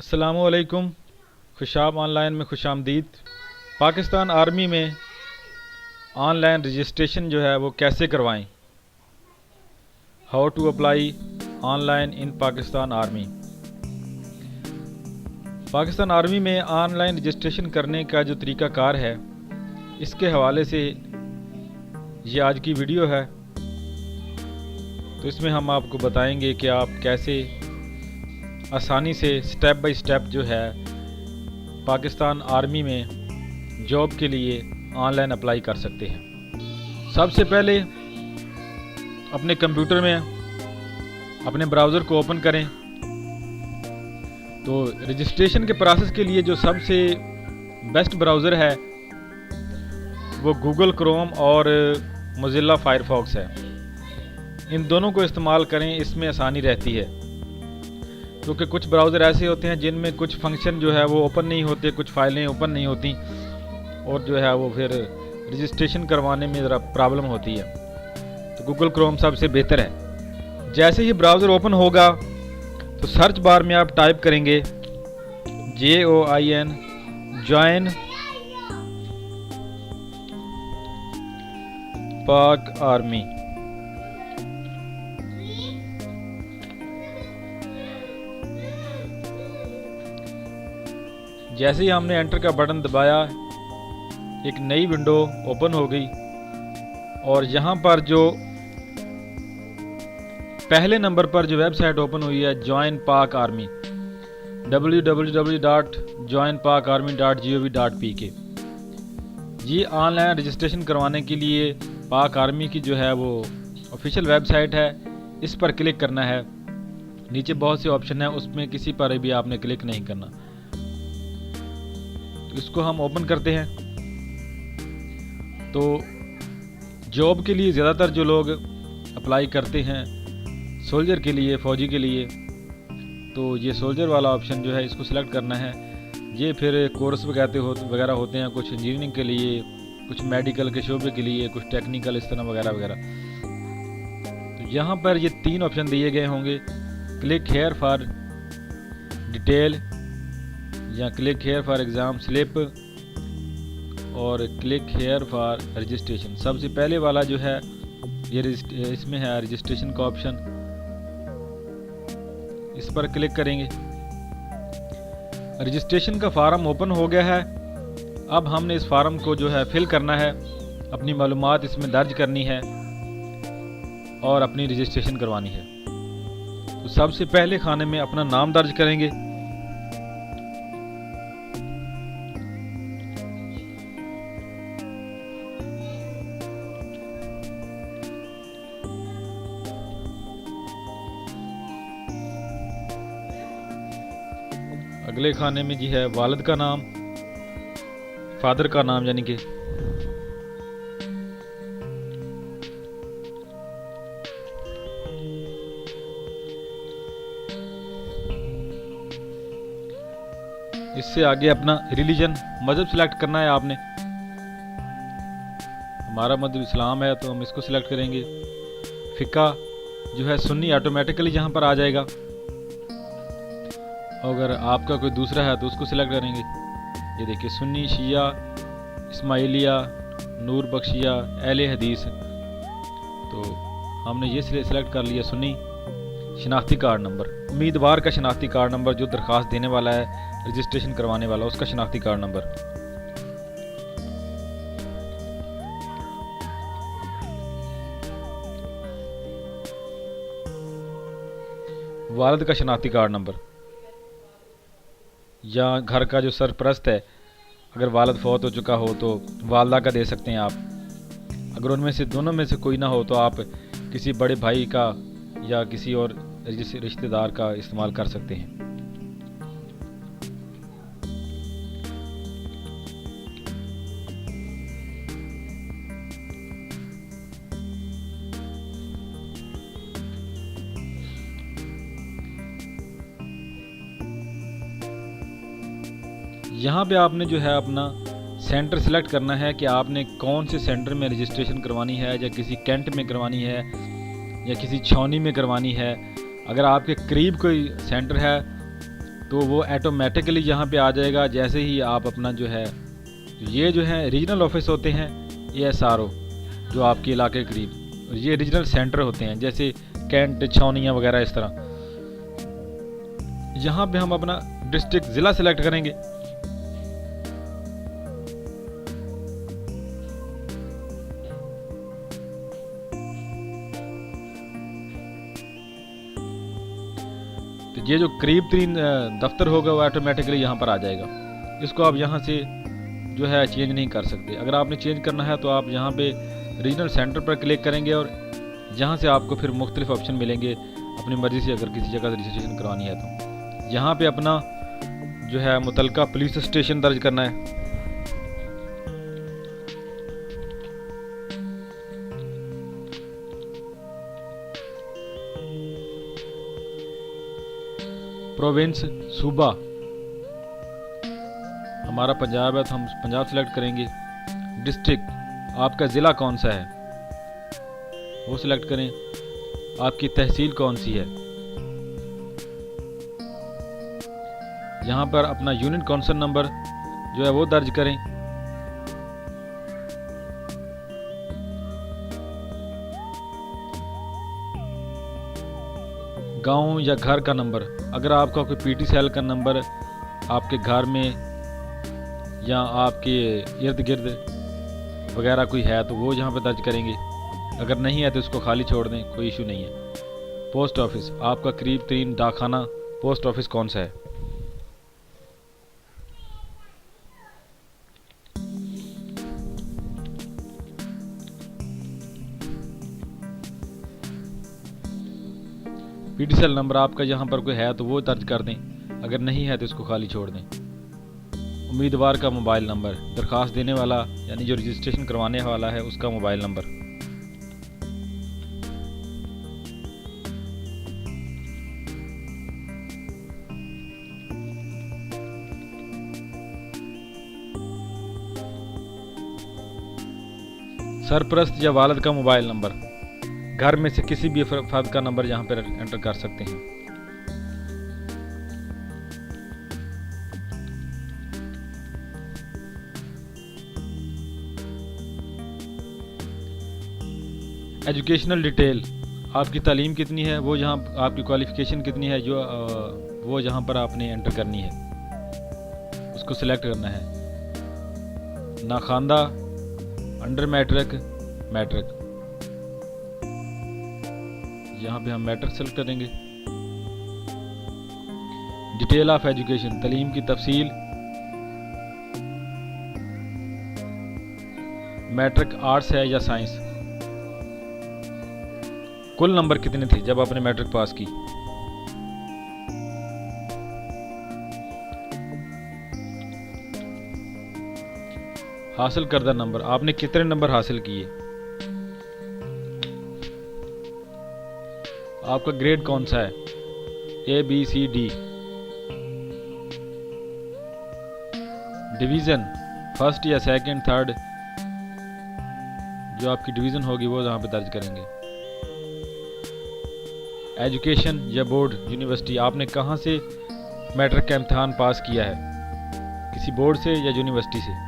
अस्सलामुअलैकुम। खुशाब ऑनलाइन में खुश आमदीद। पाकिस्तान आर्मी में ऑनलाइन रजिस्ट्रेशन जो है वो कैसे करवाएं, how to apply online in Pakistan army. Pakistan army में ऑनलाइन रजिस्ट्रेशन करने का जो तरीक़ाकार है, इसके हवाले से ये आज की वीडियो है। तो इसमें हम आपको बताएंगे कि आप कैसे आसानी से स्टेप बाय स्टेप जो है पाकिस्तान आर्मी में जॉब के लिए ऑनलाइन अप्लाई कर सकते हैं। सबसे पहले अपने कंप्यूटर में अपने ब्राउज़र को ओपन करें। तो रजिस्ट्रेशन के प्रोसेस के लिए जो सबसे बेस्ट ब्राउज़र है वो गूगल क्रोम और मोज़िला फायरफॉक्स है। इन दोनों को इस्तेमाल करें, इसमें आसानी रहती है। क्योंकि कुछ ब्राउज़र ऐसे होते हैं जिनमें कुछ फंक्शन जो है वो ओपन नहीं होते, कुछ फाइलें ओपन नहीं होती और जो है वो फिर रजिस्ट्रेशन करवाने में ज़रा प्रॉब्लम होती है। तो गूगल क्रोम सबसे बेहतर है। जैसे ही ब्राउज़र ओपन होगा तो सर्च बार में आप टाइप करेंगे JOIN जॉइन पाक आर्मी। जैसे ही हमने एंटर का बटन दबाया, एक नई विंडो ओपन हो गई और यहाँ पर जो पहले नंबर पर जो वेबसाइट ओपन हुई है जॉइन पाक आर्मी, www.joinpakarmy.gov.pk। ये ऑनलाइन रजिस्ट्रेशन करवाने के लिए पाक आर्मी की जो है वो ऑफिशियल वेबसाइट है। इस पर क्लिक करना है। नीचे बहुत से ऑप्शन है, उसमें किसी पर भी आपने क्लिक नहीं करना। इसको हम ओपन करते हैं। तो जॉब के लिए ज़्यादातर जो लोग अप्लाई करते हैं सोल्जर के लिए, फ़ौजी के लिए, तो ये सोल्जर वाला ऑप्शन जो है इसको सिलेक्ट करना है। ये फिर कोर्स वगैरह होते हैं, कुछ इंजीनियरिंग के लिए, कुछ मेडिकल के शोबे के लिए, कुछ टेक्निकल, इस तरह वगैरह वगैरह। तो यहाँ पर ये 3 ऑप्शन दिए गए होंगे, क्लिक हेयर फॉर डिटेल या click here for exam slip और क्लिक हेयर फॉर रजिस्ट्रेशन। सबसे पहले वाला जो है ये इसमें है रजिस्ट्रेशन का ऑप्शन, इस पर क्लिक करेंगे। रजिस्ट्रेशन का फार्म ओपन हो गया है। अब हमने इस फार्म को जो है फिल करना है, अपनी मालूमात इसमें दर्ज करनी है और अपनी रजिस्ट्रेशन करवानी है। तो सबसे पहले खाने में अपना नाम दर्ज करेंगे। अगले खाने में जी है वालिद का नाम, फादर का नाम, यानी कि इससे आगे अपना रिलीजन, मज़हब सिलेक्ट करना है आपने। हमारा मज़हब इस्लाम है तो हम इसको सिलेक्ट करेंगे। फ़िक़ा जो है सुन्नी ऑटोमेटिकली यहाँ पर आ जाएगा। अगर आपका कोई दूसरा है तो उसको सिलेक्ट करेंगे। ये देखिए सुन्नी, शिया, इस्माइलिया, नूर बख्शिया, अहले हदीस। तो हमने ये सिलेक्ट कर लिया सुन्नी। शनाख्ती कार्ड नंबर, उम्मीदवार का शनाख्ती कार्ड नंबर, जो दरख्वास्त देने वाला है, रजिस्ट्रेशन करवाने वाला, उसका शनाख्ती कार्ड नंबर। वालिद का शनाख्ती कार्ड नंबर या घर का जो सरपरस्त है, अगर वालिद फौत हो चुका हो तो वालदा का दे सकते हैं आप। अगर उनमें से दोनों में से कोई ना हो तो आप किसी बड़े भाई का या किसी और रिश्तेदार का इस्तेमाल कर सकते हैं। यहाँ पे आपने जो है अपना सेंटर सेलेक्ट करना है कि आपने कौन से सेंटर में रजिस्ट्रेशन करवानी है, या किसी कैंट में करवानी है या किसी छावनी में करवानी है। अगर आपके करीब कोई सेंटर है तो वो ऑटोमेटिकली यहाँ पे आ जाएगा। जैसे ही आप अपना जो है, ये जो है रीजनल ऑफिस होते हैं, ये SRO जो आपके इलाके के करीब, और ये रीजनल सेंटर होते हैं जैसे कैंट, छावनियाँ वगैरह इस तरह। यहाँ पे हम अपना डिस्ट्रिक्ट, ज़िला सेलेक्ट करेंगे। तो ये जो करीब तरीन दफ्तर होगा वो ऑटोमेटिकली यहाँ पर आ जाएगा। इसको आप यहाँ से जो है चेंज नहीं कर सकते। अगर आपने चेंज करना है तो आप यहाँ पे रीजनल सेंटर पर क्लिक करेंगे और यहाँ से आपको फिर मुख्तलिफ ऑप्शन मिलेंगे अपनी मर्ज़ी से अगर किसी जगह रजिस्ट्रेशन करवानी है तो। यहाँ पे अपना जो है मुतलका पुलिस स्टेशन दर्ज करना है। प्रोविंस, सूबा हमारा पंजाब है तो हम पंजाब सेलेक्ट करेंगे। डिस्ट्रिक्ट, आपका ज़िला कौन सा है वो सिलेक्ट करें। आपकी तहसील कौन सी है, यहाँ पर अपना यूनिट काउंसिल नंबर जो है वो दर्ज करें। गांव या घर का नंबर, अगर आपका कोई पीटी सेल का नंबर आपके घर में या आपके इर्द गिर्द वगैरह कोई है तो वो यहाँ पे दर्ज करेंगे। अगर नहीं है तो इसको खाली छोड़ दें, कोई इशू नहीं है। पोस्ट ऑफिस, आपका करीब तरीन डाकखाना पोस्ट ऑफिस कौन सा है। पीटी सेल नंबर आपका यहाँ पर कोई है तो वो दर्ज कर दें, अगर नहीं है तो इसको खाली छोड़ दें। उम्मीदवार का मोबाइल नंबर, दरखास्त देने वाला यानी जो रजिस्ट्रेशन करवाने वाला है उसका मोबाइल नंबर। सरपरस्त या वालिद का मोबाइल नंबर, घर में से किसी भी फर्द का नंबर यहाँ पर एंटर कर सकते हैं। एजुकेशनल डिटेल, आपकी तालीम कितनी है वो यहाँ, आपकी क्वालिफिकेशन कितनी है जो वो यहाँ पर आपने एंटर करनी है, उसको सिलेक्ट करना है। नाखानदा, अंडर मैट्रिक, मैट्रिक, यहाँ पे हम मैट्रिक सेलेक्ट करेंगे। डिटेल ऑफ एजुकेशन, तालीम की तफसील, मैट्रिक आर्ट्स है या साइंस, कुल नंबर कितने थे जब आपने मैट्रिक पास की। हासिल करदा नंबर, आपने कितने नंबर हासिल किए। आपका ग्रेड कौन सा है, ABCD। डिवीज़न, फर्स्ट या सेकंड, थर्ड, जो आपकी डिवीज़न होगी वो यहाँ पे दर्ज करेंगे। एजुकेशन या बोर्ड, यूनिवर्सिटी, आपने कहाँ से मैट्रिक का इम्तहान पास किया है, किसी बोर्ड से या यूनिवर्सिटी से।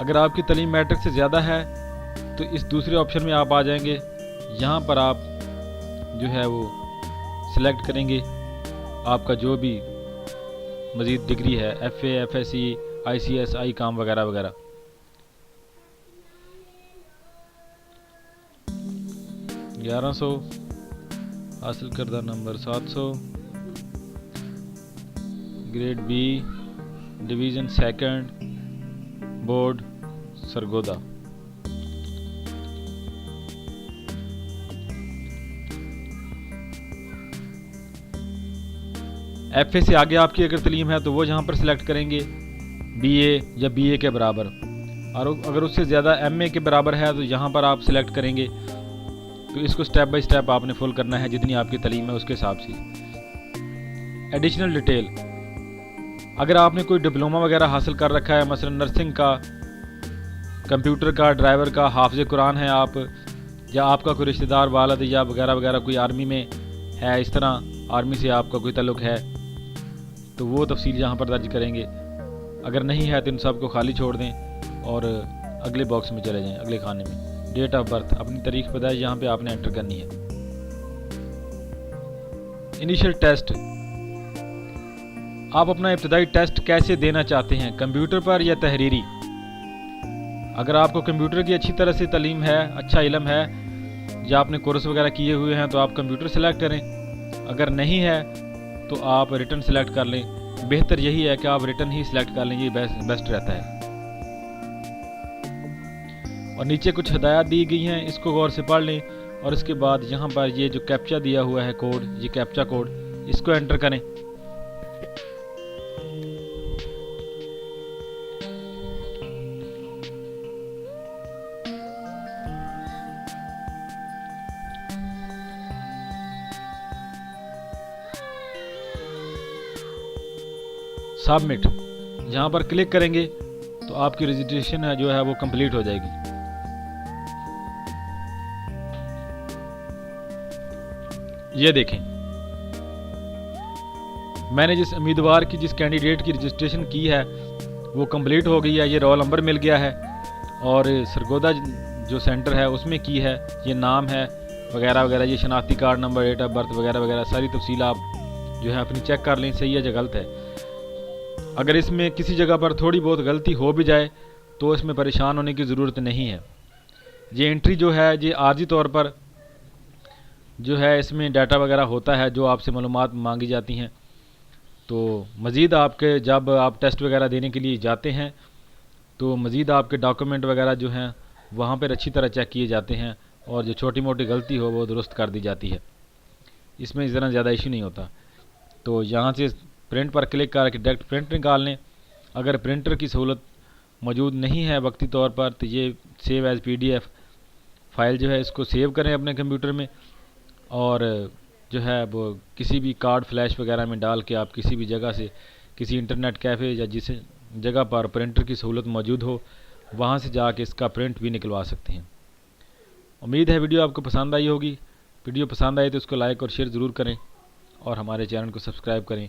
अगर आपकी तालीम मैट्रिक से ज़्यादा है तो इस दूसरे ऑप्शन में आप आ जाएंगे। यहाँ पर आप जो है वो सिलेक्ट करेंगे आपका जो भी मज़ीद डिग्री है, FA, FSC, ICS, ICOM वगैरह वगैरह। $1100, हासिल करदा number 700, grade B, division second, board Sargodha. FA से आगे आपकी अगर तालीम है तो वो यहाँ पर सिलेक्ट करेंगे BA या BA के बराबर, और अगर उससे ज़्यादा MA के बराबर है तो यहाँ पर आप सिलेक्ट करेंगे। तो इसको स्टेप बाय स्टेप आपने फुल करना है जितनी आपकी तालीम है उसके हिसाब से। एडिशनल डिटेल, अगर आपने कोई डिप्लोमा वगैरह हासिल कर रखा है, मसलन नर्सिंग का, कंप्यूटर का, ड्राइवर का, हाफिज़ कुरान है आप, या आपका कोई रिश्तेदार वालद या वगैरह वगैरह कोई आर्मी में है, इस तरह आर्मी से आपका कोई ताल्लुक़ है, तो वो तफसील यहाँ पर दर्ज करेंगे। अगर नहीं है तो इन सब को खाली छोड़ दें और अगले बॉक्स में चले जाएं, अगले खाने में। डेट ऑफ बर्थ, अपनी तारीख पैदाइश यहाँ पे आपने एंटर करनी है। इनिशियल टेस्ट, आप अपना इब्तदाई टेस्ट कैसे देना चाहते हैं, कंप्यूटर पर या तहरीरी। अगर आपको कंप्यूटर की अच्छी तरह से तालीम है, अच्छा इल्म है, या आपने कोर्स वगैरह किए हुए हैं तो आप कंप्यूटर सेलेक्ट करें। अगर नहीं है तो आप रिटन सेलेक्ट कर लें। बेहतर यही है कि आप रिटन ही सिलेक्ट कर लें, ये बेस्ट रहता है। और नीचे कुछ हिदायत दी गई हैं, इसको गौर से पढ़ लें। और इसके बाद यहाँ पर ये जो कैप्चा दिया हुआ है कोड, ये कैप्चा कोड, इसको एंटर करें। सबमिट, यहाँ पर क्लिक करेंगे तो आपकी रजिस्ट्रेशन है जो है वो कंप्लीट हो जाएगी। ये देखें, मैंने जिस उम्मीदवार की, जिस कैंडिडेट की रजिस्ट्रेशन की है वो कंप्लीट हो गई है। ये रोल नंबर मिल गया है और सरगोदा जो सेंटर है उसमें की है, ये नाम है वगैरह वगैरह, ये शनाख्ती card number, date of birth वगैरह वगैरह सारी तफसील आप जो है अपनी चेक कर लें, सही है या गलत है। अगर इसमें किसी जगह पर थोड़ी बहुत गलती हो भी जाए तो इसमें परेशान होने की ज़रूरत नहीं है। ये एंट्री जो है ये आर्जी तौर पर जो है इसमें डाटा वगैरह होता है जो आपसे मालूमात मांगी जाती हैं। तो मज़ीद आपके जब आप टेस्ट वगैरह देने के लिए जाते हैं तो मज़ीद आपके डॉक्यूमेंट वगैरह जो हैं वहाँ पर अच्छी तरह चेक किए जाते हैं और जो छोटी मोटी गलती हो वो दुरुस्त कर दी जाती है। इसमें इतना ज़्यादा इशू नहीं होता। तो यहाँ से प्रिंट पर क्लिक करके डायरेक्ट प्रिंट निकाल लें। अगर प्रिंटर की सहूलत मौजूद नहीं है वक्ती तौर पर तो ये सेव एज़ PDF फाइल जो है इसको सेव करें अपने कंप्यूटर में, और जो है वो किसी भी कार्ड फ्लैश वगैरह में डाल के आप किसी भी जगह से, किसी इंटरनेट कैफ़े या जिस जगह पर प्रिंटर की सहूलत मौजूद हो वहाँ से जाके इसका प्रिंट भी निकलवा सकते हैं। उम्मीद है वीडियो आपको पसंद आई होगी। वीडियो पसंद आए तो इसको लाइक और शेयर ज़रूर करें और हमारे चैनल को सब्सक्राइब करें।